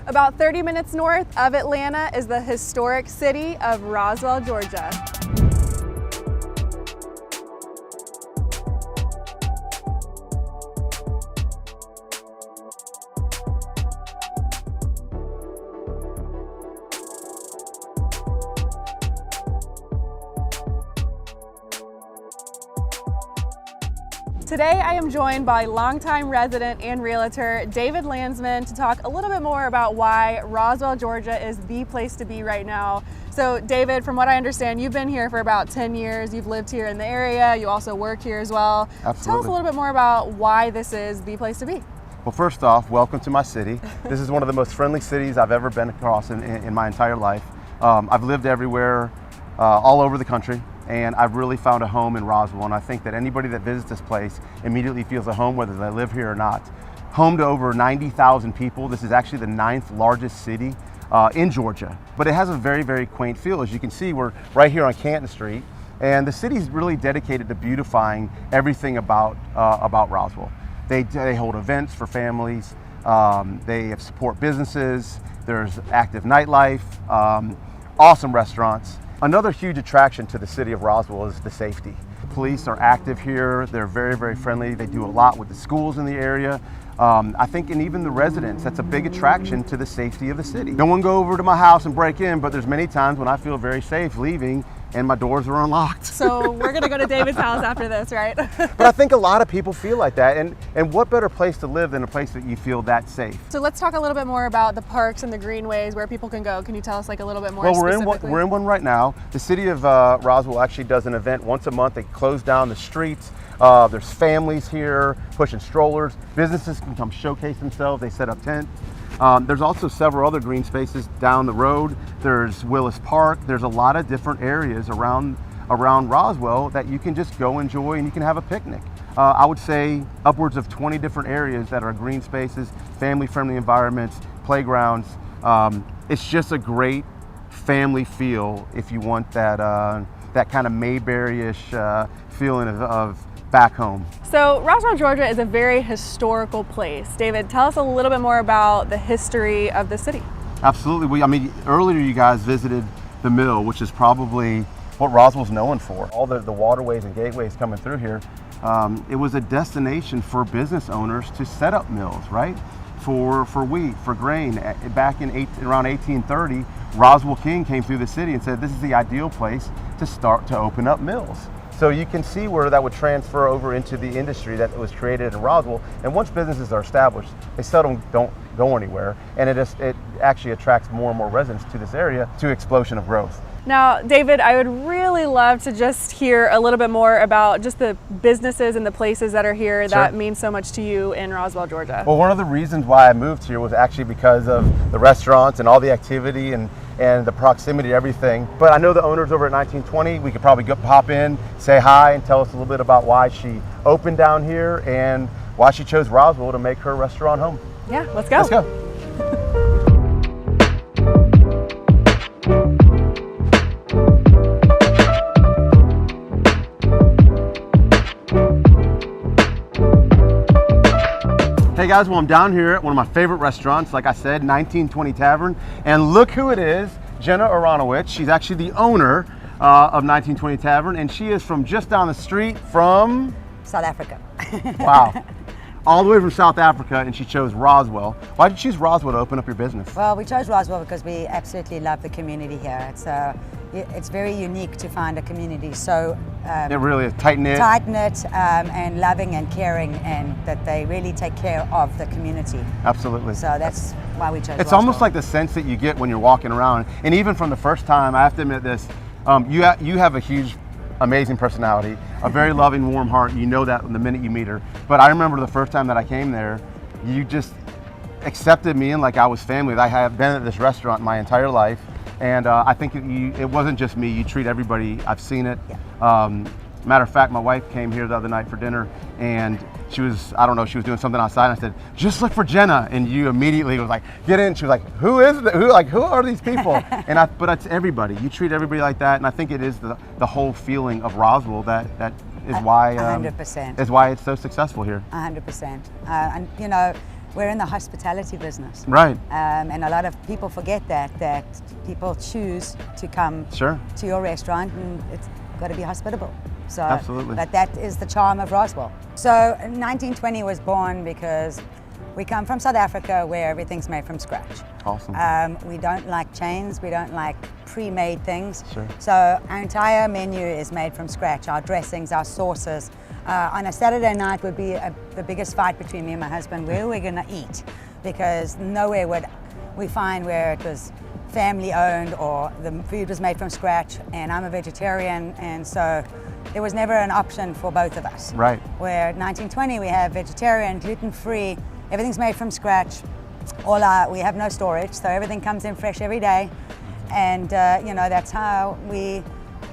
About 30 minutes north of Atlanta is the historic city of Roswell, Georgia. Today I am joined by longtime resident and realtor David Landsman to talk a little bit more about why Roswell, Georgia is the place to be right now. So David, from what I understand, you've been here for about 10 years. You've lived here in the area. You also work here as well. Absolutely. Tell us a little bit more about why this is the place to be. Well, first off, welcome to my city. This is one of the most friendly cities I've ever been across in my entire life. I've lived everywhere, all over the country. And I've really found a home in Roswell, and I think that anybody that visits this place immediately feels a home whether they live here or not. Home to over 90,000 people. This is actually the 9th largest city in Georgia, but it has a very, very quaint feel. As you can see, we're right here on Canton Street, and the city's really dedicated to beautifying everything about Roswell. They hold events for families, they support businesses, there's active nightlife, awesome restaurants. Another huge attraction to the city of Roswell is the safety. The police are active here. They're very, very friendly. They do a lot with the schools in the area. I think, and even the residents, that's a big attraction to the safety of the city. No one go over to my house and break in, but there's many times when I feel very safe leaving and my doors are unlocked. So we're gonna go to David's house after this, right? But I think a lot of people feel like that, and what better place to live than a place that you feel that safe? So let's talk a little bit more about the parks and the greenways where people can go. Can you tell us like a little bit more Well, specifically? we're in one right now. The city of Roswell actually does an event once a month. They close down the streets. There's families here pushing strollers. Businesses can come showcase themselves. They set up tents. There's also several other green spaces down the road. There's Willis Park. There's a lot of different areas around Roswell that you can just go enjoy and you can have a picnic. I would say upwards of 20 different areas that are green spaces, family-friendly environments, playgrounds. It's just a great family feel if you want that kind of Mayberry-ish feeling of back home. So Roswell, Georgia is a very historical place. David, tell us a little bit more about the history of the city. Absolutely. Earlier you guys visited the mill, which is probably what Roswell's known for. All the waterways and gateways coming through here. It was a destination for business owners to set up mills, right? For wheat, for grain. Back in around 1830, Roswell King came through the city and said, this is the ideal place to open up mills. So you can see where that would transfer over into the industry that was created in Roswell. And once businesses are established, they seldom don't go anywhere. And it actually attracts more and more residents to this area to explosion of growth. Now, David, I would really love to just hear a little bit more about just the businesses and the places that are here that mean so much to you in Roswell, Georgia. Well, one of the reasons why I moved here was actually because of the restaurants and all the activity and the proximity to everything. But I know the owners over at 1920. We could probably pop in, say hi, and tell us a little bit about why she opened down here and why she chose Roswell to make her restaurant home. Yeah, let's go. Let's go. Hey guys, well I'm down here at one of my favorite restaurants, like I said, 1920 Tavern, and look who it is, Jenna Aronowitz. She's actually the owner of 1920 Tavern, and she is from just down the street from... South Africa. Wow. All the way from South Africa, and she chose Roswell. Why did you choose Roswell to open up your business? Well, we chose Roswell because we absolutely love the community here. It's very unique to find a community so it really is tight-knit, and loving and caring, and that they really take care of the community. Absolutely. So that's why we chose It's Roswell. almost like the sense that you get when you're walking around, and even from the first time, I have to admit this, you have a huge, amazing personality, a very loving, warm heart. You know that the minute you meet her. But I remember the first time that I came there, you just accepted me in like I was family. I have been at this restaurant my entire life, and I think it wasn't just me. You treat everybody. I've seen it. Yeah. Matter of fact, my wife came here the other night for dinner, and she was, I don't know, she was doing something outside, and I said, just look for Jenna, and you immediately was like, get in. She was like, who is it? Who are these people? But it's everybody. You treat everybody like that, and I think it is the whole feeling of Roswell that is why 100%. Is why it's so successful here. 100%. And you know, we're in the hospitality business. Right. And a lot of people forget that people choose to come Sure. to your restaurant, and it's got to be hospitable. So, Absolutely. but that is the charm of Roswell. So 1920 was born because we come from South Africa, where everything's made from scratch. Awesome. We don't like chains, we don't like pre-made things. Sure. So our entire menu is made from scratch, our dressings, our sauces. On a Saturday night would be the biggest fight between me and my husband, where we're gonna eat, because nowhere would we find where it was family owned or the food was made from scratch, and I'm a vegetarian, and so there was never an option for both of us. Right. Where at 1920 we have vegetarian, gluten-free, everything's made from scratch. We have no storage, so everything comes in fresh every day. And that's how we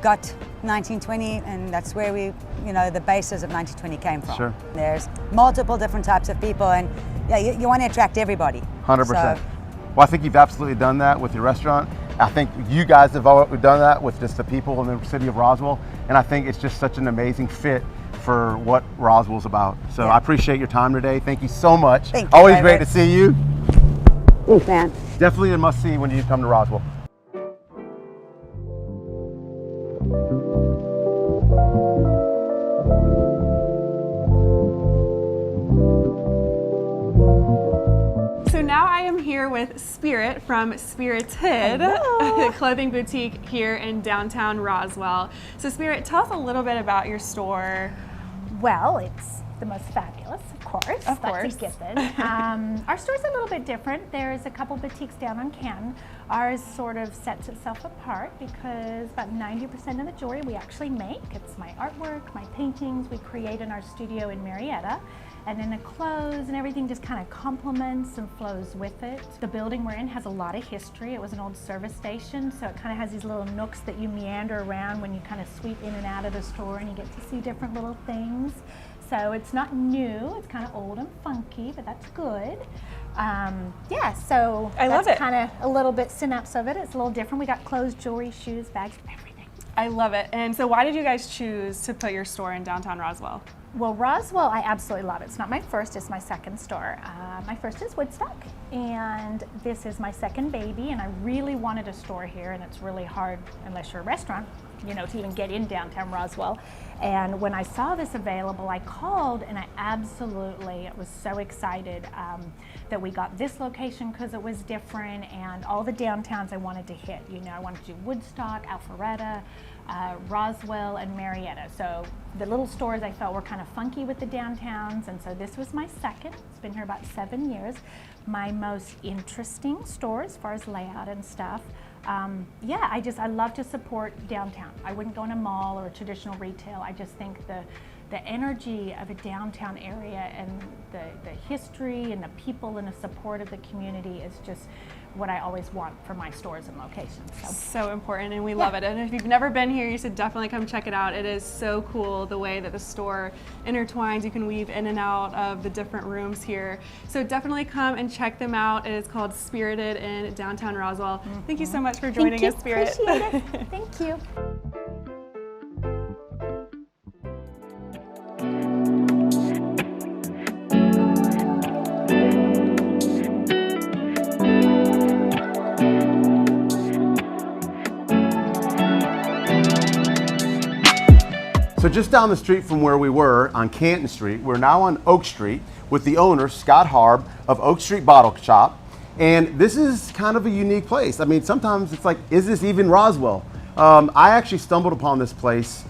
got 1920, and that's where the basis of 1920 came from. Sure. There's multiple different types of people, and yeah, you want to attract everybody. 100%. So, Well, I think you've absolutely done that with your restaurant. I think you guys have done that with just the people in the city of Roswell, and I think it's just such an amazing fit for what Roswell's about. So Yeah. I appreciate your time today. Thank you so much. Thank you, Always David. great to see you. Thanks, man. Definitely a must-see when you come to Roswell. So now I am here with Spirit from Spirited, clothing boutique here in downtown Roswell. So Spirit, tell us a little bit about your store. Well, it's the most fabulous, of course. Of course. That's a given. Our store's a little bit different. There's a couple boutiques down on Canton. Ours sort of sets itself apart because about 90% of the jewelry we actually make. It's my artwork, my paintings we create in our studio in Marietta. And then the clothes and everything just kind of complements and flows with it. The building we're in has a lot of history. It was an old service station, so it kind of has these little nooks that you meander around when you kind of sweep in and out of the store, and you get to see different little things. So it's not new, it's kind of old and funky, but that's good. So I love that's it. kind of a little bit synapse of it. It's a little different. We got clothes, jewelry, shoes, bags, everything. I love it. And so why did you guys choose to put your store in downtown Roswell? Well, Roswell, I absolutely love it. It's not my first, it's my second store. My first is Woodstock, and this is my second baby, and I really wanted a store here, and it's really hard, unless you're a restaurant, to even get in downtown Roswell. And when I saw this available, I called, and I absolutely was so excited that we got this location because it was different, and all the downtowns I wanted to hit. I wanted to do Woodstock, Alpharetta, Roswell, and Marietta. So the little stores I felt were kind of funky with the downtowns, and so this was my second. It's been here about 7 years. My most interesting store as far as layout and stuff. I love to support downtown. I wouldn't go in a mall or a traditional retail. I just think the energy of a downtown area and the history and the people and the support of the community is just what I always want for my stores and locations. So important, and we love it. And if you've never been here, you should definitely come check it out. It is so cool the way that the store intertwines. You can weave in and out of the different rooms here. So definitely come and check them out. It is called Spirited in downtown Roswell. Thank you so much for joining us, Spirit. Appreciate it. Thank you. So just down the street from where we were on Canton Street, we're now on Oak Street with the owner, Scott Harb of Oak Street Bottle Shop. And this is kind of a unique place. I mean, sometimes it's like, is this even Roswell? I actually stumbled upon this place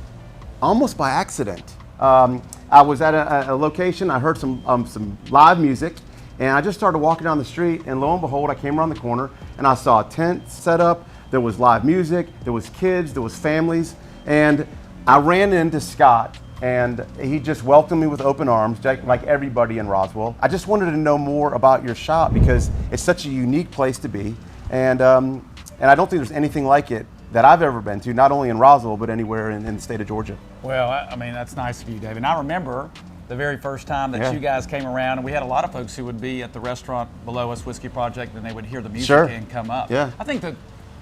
almost by accident. I was at a location, I heard some live music, and I just started walking down the street, and lo and behold, I came around the corner and I saw a tent set up. There was live music, there was kids, there was families, and I ran into Scott, and he just welcomed me with open arms, like everybody in Roswell. I just wanted to know more about your shop because it's such a unique place to be, and I don't think there's anything like it that I've ever been to, not only in Roswell, but anywhere in the state of Georgia. Well, I mean, that's nice of you, David. And I remember the very first time that you guys came around, and we had a lot of folks who would be at the restaurant below us, Whiskey Project, and they would hear the music and come up. Yeah. I think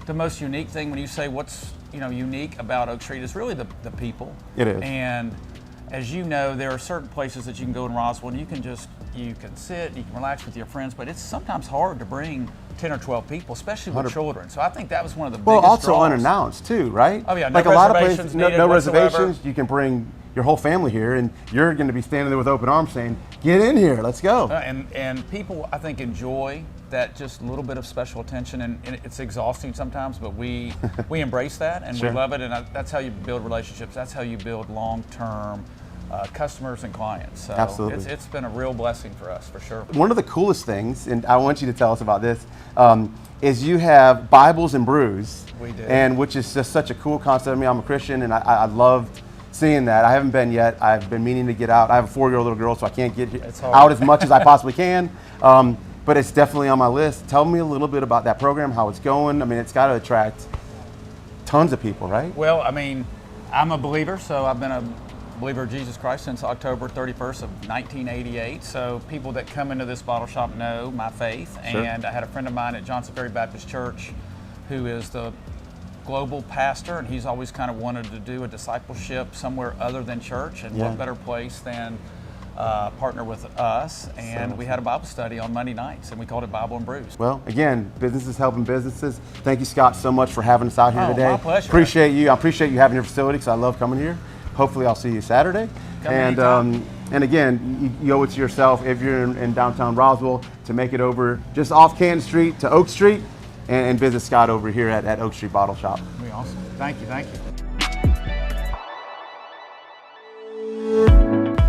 the most unique thing when you say what's unique about Oak Street is really the people. It is. And as you know, there are certain places that you can go in Roswell and you can sit, you can relax with your friends, but it's sometimes hard to bring 10 or 12 people, especially with children. So I think that was one of the biggest also draws. unannounced too, right? Oh yeah, no like a lot of places, reservations no needed whatsoever. reservations. You can bring your whole family here, and you're going to be standing there with open arms saying, "Get in here, let's go." And people, I think, enjoy that just little bit of special attention, and it's exhausting sometimes, but we embrace that and Sure. we love it, and that's how you build relationships. That's how you build long-term customers and clients. So Absolutely. it's been a real blessing for us, for sure. One of the coolest things, and I want you to tell us about this, is you have Bibles and brews. We do. And which is just such a cool concept. I mean, I'm a Christian, and I loved seeing that. I haven't been yet. I've been meaning to get out. I have a 4-year-old little girl, so I can't get out as much as I possibly can. But it's definitely on my list. Tell me a little bit about that program, how it's going. I mean, it's got to attract tons of people, right? Well, I mean, I'm a believer, so I've been a believer of Jesus Christ since October 31st of 1988. So people that come into this bottle shop know my faith. Sure. And I had a friend of mine at Johnson Ferry Baptist Church who is the global pastor, and he's always kind of wanted to do a discipleship somewhere other than church, and what better place than partner with us. And we had a Bible study on Monday nights, and we called it Bible and Brews. Well, again, businesses helping businesses. Thank you, Scott, so much for having us out here today. My pleasure. Appreciate you. I appreciate you having your facility, because I love coming here. Hopefully I'll see you Saturday. Come anytime. And again, you owe it to yourself, if you're in downtown Roswell, to make it over just off Canton Street to Oak Street and visit Scott over here at Oak Street Bottle Shop. That'd be awesome. Thank you, thank you.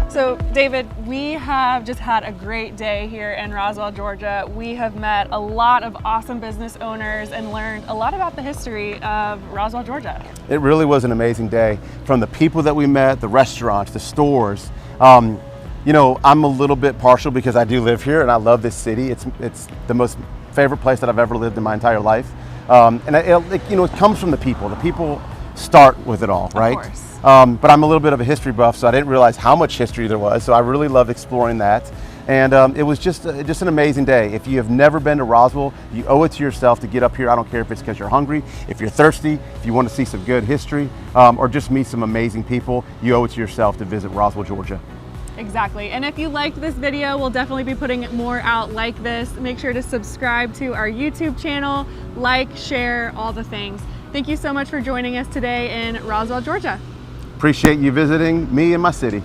So, David, we have just had a great day here in Roswell, Georgia. We have met a lot of awesome business owners and learned a lot about the history of Roswell, Georgia. It really was an amazing day. From the people that we met, the restaurants, the stores. You know, I'm a little bit partial because I do live here and I love this city. It's the most favorite place that I've ever lived in my entire life. And it comes from the people. The people start with it all, right? Of course. But I'm a little bit of a history buff, so I didn't realize how much history there was. So I really loved exploring that. And it was just an amazing day. If you have never been to Roswell, you owe it to yourself to get up here. I don't care if it's because you're hungry, if you're thirsty, if you want to see some good history, or just meet some amazing people, you owe it to yourself to visit Roswell, Georgia. Exactly. And if you liked this video, we'll definitely be putting more out like this. Make sure to subscribe to our YouTube channel, like, share, all the things. Thank you so much for joining us today in Roswell, Georgia. Appreciate you visiting me and my city.